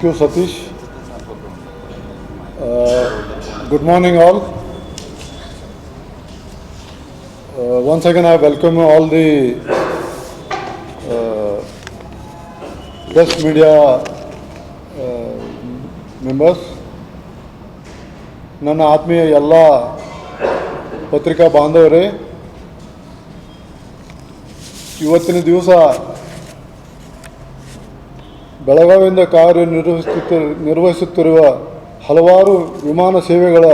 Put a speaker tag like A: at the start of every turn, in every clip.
A: Thank you, Satish. Good morning, all. Once again, I welcome all the press media members. ನನ್ನ ಆತ್ಮೀಯ ಎಲ್ಲ ಪತ್ರಿಕಾ ಬಾಂಧವರೇ, ಇವತ್ತಿನ ದಿವಸ ಬೆಳಗಾವಿಯಿಂದ ನಿರ್ವಹಿಸುತ್ತಿರುವ ಹಲವಾರು ವಿಮಾನ ಸೇವೆಗಳ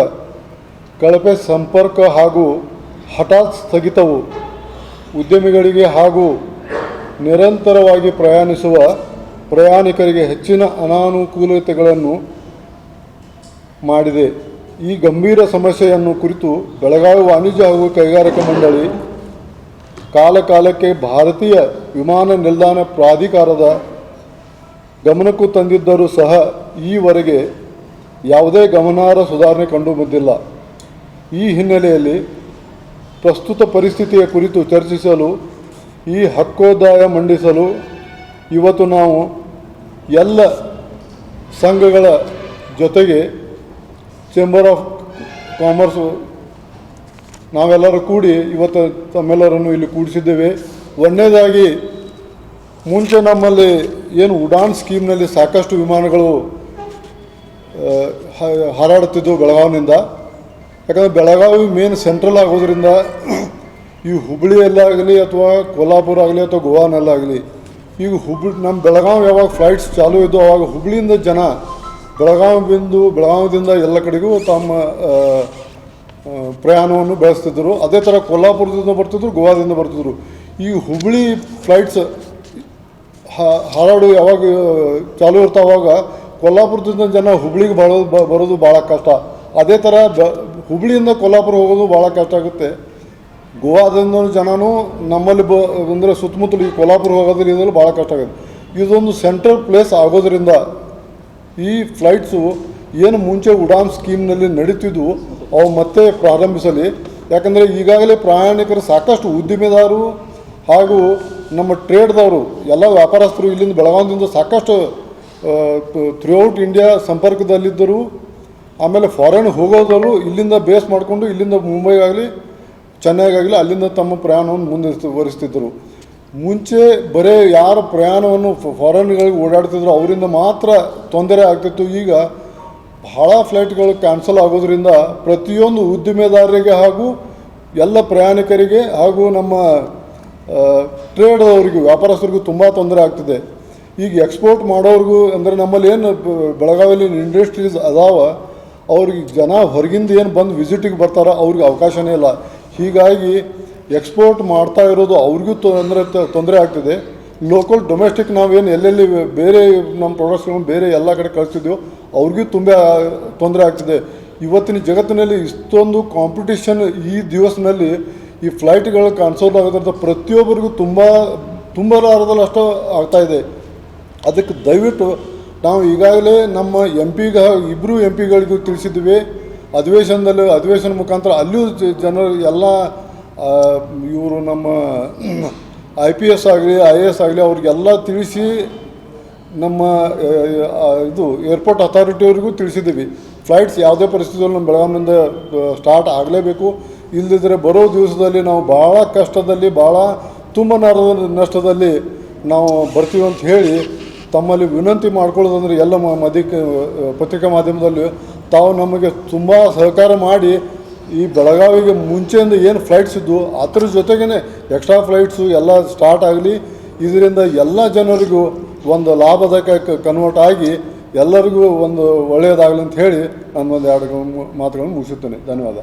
A: ಕಳಪೆ ಸಂಪರ್ಕ ಹಾಗೂ ಹಠಾತ್ ಸ್ಥಗಿತವು ಉದ್ಯಮಿಗಳಿಗೆ ಹಾಗೂ ನಿರಂತರವಾಗಿ ಪ್ರಯಾಣಿಸುವ ಪ್ರಯಾಣಿಕರಿಗೆ ಹೆಚ್ಚಿನ ಅನಾನುಕೂಲತೆಗಳನ್ನು ಮಾಡಿದೆ. ಈ ಗಂಭೀರ ಸಮಸ್ಯೆಯನ್ನು ಕುರಿತು ಬೆಳಗಾವಿ ವಾಣಿಜ್ಯ ಹಾಗೂ ಕೈಗಾರಿಕಾ ಮಂಡಳಿ ಕಾಲಕಾಲಕ್ಕೆ ಭಾರತೀಯ ವಿಮಾನ ನಿಲ್ದಾಣ ಪ್ರಾಧಿಕಾರದ ಗಮನಕ್ಕೂ ತಂದಿದ್ದರೂ ಸಹ ಈವರೆಗೆ ಯಾವುದೇ ಗಮನಾರ್ಹ ಸುಧಾರಣೆ ಕಂಡುಬಂದಿಲ್ಲ. ಈ ಹಿನ್ನೆಲೆಯಲ್ಲಿ ಪ್ರಸ್ತುತ ಪರಿಸ್ಥಿತಿಯ ಕುರಿತು ಚರ್ಚಿಸಲು ಈ ಹಕ್ಕೋತ್ತಾಯ ಮಂಡಿಸಲು ಇವತ್ತು ನಾವು ಎಲ್ಲ ಸಂಘಗಳ ಜೊತೆಗೆ ಚೇಂಬರ್ ಆಫ್ ಕಾಮರ್ಸ್ ನಾವೆಲ್ಲರೂ ಕೂಡಿ ಇವತ್ತು ತಮ್ಮೆಲ್ಲರನ್ನು ಇಲ್ಲಿ ಕೂಡಿಸಿದ್ದೇವೆ. ಒಂದನೇದಾಗಿ, ಮುಂಚೆ ನಮ್ಮಲ್ಲಿ ಏನು ಉಡಾನ್ ಸ್ಕೀಮ್ನಲ್ಲಿ ಸಾಕಷ್ಟು ವಿಮಾನಗಳು ಹಾರಾಡುತ್ತಿದ್ದವು ಬೆಳಗಾವಿನಿಂದ. ಯಾಕಂದರೆ ಬೆಳಗಾವಿ ಮೇನ್ ಸೆಂಟ್ರಲ್ ಆಗೋದ್ರಿಂದ ಈ ಹುಬ್ಬಳ್ಳಿಯಲ್ಲಾಗಲಿ ಅಥವಾ ಕೊಲ್ಹಾಪುರ ಆಗಲಿ ಅಥವಾ ಗೋವಾನಲ್ಲಾಗಲಿ, ಈಗ ನಮ್ಮ ಬೆಳಗಾವಿ ಯಾವಾಗ ಫ್ಲೈಟ್ಸ್ ಚಾಲೂ ಇದ್ದವು ಆವಾಗ ಹುಬ್ಬಳ್ಳಿಯಿಂದ ಜನ ಬೆಳಗಾವಿದಿಂದ ಎಲ್ಲ ಕಡೆಗೂ ತಮ್ಮ ಪ್ರಯಾಣವನ್ನು ಬೆಳೆಸ್ತಿದ್ದರು. ಅದೇ ಥರ ಕೊಲ್ಹಾಪುರದಿಂದ ಬರ್ತಿದ್ರು, ಗೋವಾದಿಂದ ಬರ್ತಿದ್ರು. ಈ ಹುಬ್ಬಳ್ಳಿ ಫ್ಲೈಟ್ಸ್ ಹಾರಾಡು ಯಾವಾಗ ಚಾಲೂ ಇರ್ತಾವಾಗ ಕೊಲ್ಹಾಪುರದಿಂದ ಜನ ಹುಬ್ಬಳ್ಳಿಗೆ ಬರೋದು ಭಾಳ ಕಷ್ಟ. ಅದೇ ಥರ ಹುಬ್ಬಳ್ಳಿಯಿಂದ ಕೊಲ್ಹಾಪುರ ಹೋಗೋದು ಭಾಳ ಕಷ್ಟ ಆಗುತ್ತೆ. ಗೋವಾದಿಂದ ಜನನೂ ನಮ್ಮಲ್ಲಿ ಅಂದರೆ ಸುತ್ತಮುತ್ತಲು ಈ ಕೊಲ್ಹಾಪುರ ಹೋಗೋದ್ರಿಂದ ಭಾಳ ಕಷ್ಟ ಆಗುತ್ತೆ. ಇದೊಂದು ಸೆಂಟ್ರಲ್ ಪ್ಲೇಸ್ ಆಗೋದ್ರಿಂದ ಈ ಫ್ಲೈಟ್ಸು ಏನು ಮುಂಚೆ ಉಡಾನ್ ಸ್ಕೀಮ್ನಲ್ಲಿ ನಡೀತಿದ್ವು ಅವು ಮತ್ತೆ ಪ್ರಾರಂಭಿಸಲಿ. ಯಾಕಂದರೆ ಈಗಾಗಲೇ ಪ್ರಯಾಣಿಕರು ಸಾಕಷ್ಟು ಉದ್ದಿಮೆದಾರರು ಹಾಗೂ ನಮ್ಮ ಟ್ರೇಡ್ದವರು ಎಲ್ಲ ವ್ಯಾಪಾರಸ್ಥರು ಇಲ್ಲಿಂದ ಬೆಳಗಾವಿಯಿಂದ ಸಾಕಷ್ಟು ಥ್ರೂಔಟ್ ಇಂಡಿಯಾ ಸಂಪರ್ಕದಲ್ಲಿದ್ದರು. ಆಮೇಲೆ ಫಾರಿನ್ ಹೋಗೋದವರು ಇಲ್ಲಿಂದ ಬೇಸ್ ಮಾಡಿಕೊಂಡು ಇಲ್ಲಿಂದ ಮುಂಬೈಗಾಗಲಿ ಚೆನ್ನೈಗಾಗಲಿ ಅಲ್ಲಿಂದ ತಮ್ಮ ಪ್ರಯಾಣವನ್ನು ಮುಂದುವರಿಸ್ತಿದ್ದರು. ಮುಂಚೆ ಬರೀ ಯಾರು ಪ್ರಯಾಣವನ್ನು ಫಾರಿನ್ಗಳಿಗೆ ಓಡಾಡ್ತಿದ್ರು ಅವರಿಂದ ಮಾತ್ರ ತೊಂದರೆ ಆಗ್ತಿತ್ತು. ಈಗ ಬಹಳ ಫ್ಲೈಟ್ಗಳು ಕ್ಯಾನ್ಸಲ್ ಆಗೋದ್ರಿಂದ ಪ್ರತಿಯೊಂದು ಉದ್ದಿಮೆದಾರರಿಗೆ ಹಾಗೂ ಎಲ್ಲ ಪ್ರಯಾಣಿಕರಿಗೆ ಹಾಗೂ ನಮ್ಮ ಟ್ರೇಡ್ದವರಿಗೂ ವ್ಯಾಪಾರಸ್ಥರಿಗೂ ತುಂಬ ತೊಂದರೆ ಆಗ್ತಿದೆ. ಈಗ ಎಕ್ಸ್ಪೋರ್ಟ್ ಮಾಡೋರಿಗೂ ಅಂದರೆ ನಮ್ಮಲ್ಲಿ ಏನು ಬೆಳಗಾವಿಯಲ್ಲಿ ಇಂಡಸ್ಟ್ರೀಸ್ ಅದಾವ ಅವ್ರಿಗೆ ಜನ ಹೊರಗಿಂದ ಏನು ಬಂದು ವಿಸಿಟಿಗೆ ಬರ್ತಾರೋ ಅವ್ರಿಗೆ ಅವಕಾಶನೇ ಇಲ್ಲ. ಹೀಗಾಗಿ ಎಕ್ಸ್ಪೋರ್ಟ್ ಮಾಡ್ತಾ ಇರೋದು ಅವ್ರಿಗೂ ತೊಂದರೆ ಆಗ್ತಿದೆ. ಲೋಕಲ್ ಡೊಮೆಸ್ಟಿಕ್ ನಾವೇನು ಎಲ್ಲೆಲ್ಲಿ ಬೇರೆ ನಮ್ಮ ಪ್ರಾಡಕ್ಟ್ಸ್ಗಳನ್ನು ಬೇರೆ ಎಲ್ಲ ಕಡೆ ಕಳಿಸ್ತಿದ್ದೀವೋ ಅವ್ರಿಗೂ ತುಂಬ ತೊಂದರೆ ಆಗ್ತಿದೆ. ಇವತ್ತಿನ ಜಗತ್ತಿನಲ್ಲಿ ಇಷ್ಟೊಂದು ಕಾಂಪಿಟೇಷನ್ ಈ ದಿವಸದಲ್ಲಿ ಈ ಫ್ಲೈಟ್ಗಳು ಕ್ಯಾನ್ಸಲ್ ಆಗೋದ್ರಿಂದ ಪ್ರತಿಯೊಬ್ಬರಿಗೂ ತುಂಬಲಾರದಲ್ಲಿ ಅಷ್ಟು ಆಗ್ತಾಯಿದೆ. ಅದಕ್ಕೆ ದಯವಿಟ್ಟು ನಾವು ಈಗಾಗಲೇ ನಮ್ಮ ಇಬ್ಬರು ಎಂ ಪಿಗಳಿಗೂ ತಿಳಿಸಿದ್ವಿ. ಅಧಿವೇಶನ ಮುಖಾಂತರ ಅಲ್ಲಿಯೂ ಜನರು ಎಲ್ಲ ಇವರು ನಮ್ಮ IPS ಆಗಲಿ IAS ಆಗಲಿ ಅವ್ರಿಗೆಲ್ಲ ತಿಳಿಸಿ ನಮ್ಮ ಏರ್ಪೋರ್ಟ್ ಅಥಾರಿಟಿಯವ್ರಿಗೂ ತಿಳಿಸಿದ್ದೀವಿ. ಫ್ಲೈಟ್ಸ್ ಯಾವುದೇ ಪರಿಸ್ಥಿತಿಯಲ್ಲಿ ನಮ್ಮ ಬೆಳಗಾವಿನಿಂದ ಸ್ಟಾರ್ಟ್ ಆಗಲೇಬೇಕು. ಇಲ್ಲದಿದ್ದರೆ ಬರೋ ದಿವಸದಲ್ಲಿ ನಾವು ಭಾಳ ಕಷ್ಟದಲ್ಲಿ ತುಂಬ ನಷ್ಟದಲ್ಲಿ ನಾವು ಬರ್ತೀವಿ ಅಂತ ಹೇಳಿ ತಮ್ಮಲ್ಲಿ ವಿನಂತಿ ಮಾಡ್ಕೊಳ್ಳೋದಂದರೆ ಎಲ್ಲ ಪತ್ರಿಕಾ ಮಾಧ್ಯಮದಲ್ಲಿ ತಾವು ನಮಗೆ ತುಂಬ ಸಹಕಾರ ಮಾಡಿ ಈ ಬೆಳಗಾವಿಗೆ ಮುಂಚೆಯಿಂದ ಏನು ಫ್ಲೈಟ್ಸ್ ಇದ್ದು ಅದ್ರ ಜೊತೆಗೇ ಎಕ್ಸ್ಟ್ರಾ ಫ್ಲೈಟ್ಸು ಎಲ್ಲ ಸ್ಟಾರ್ಟ್ ಆಗಲಿ. ಇದರಿಂದ ಎಲ್ಲ ಜನರಿಗೂ ಒಂದು ಲಾಭದಾಯಕ ಕನ್ವರ್ಟ್ ಆಗಿ ಎಲ್ಲರಿಗೂ ಒಂದು ಒಳ್ಳೆಯದಾಗಲಿ ಅಂತ ಹೇಳಿ ನಾನು ಒಂದು 2 ಮಾತುಗಳನ್ನು ಮುಗಿಸುತ್ತೇನೆ. ಧನ್ಯವಾದ.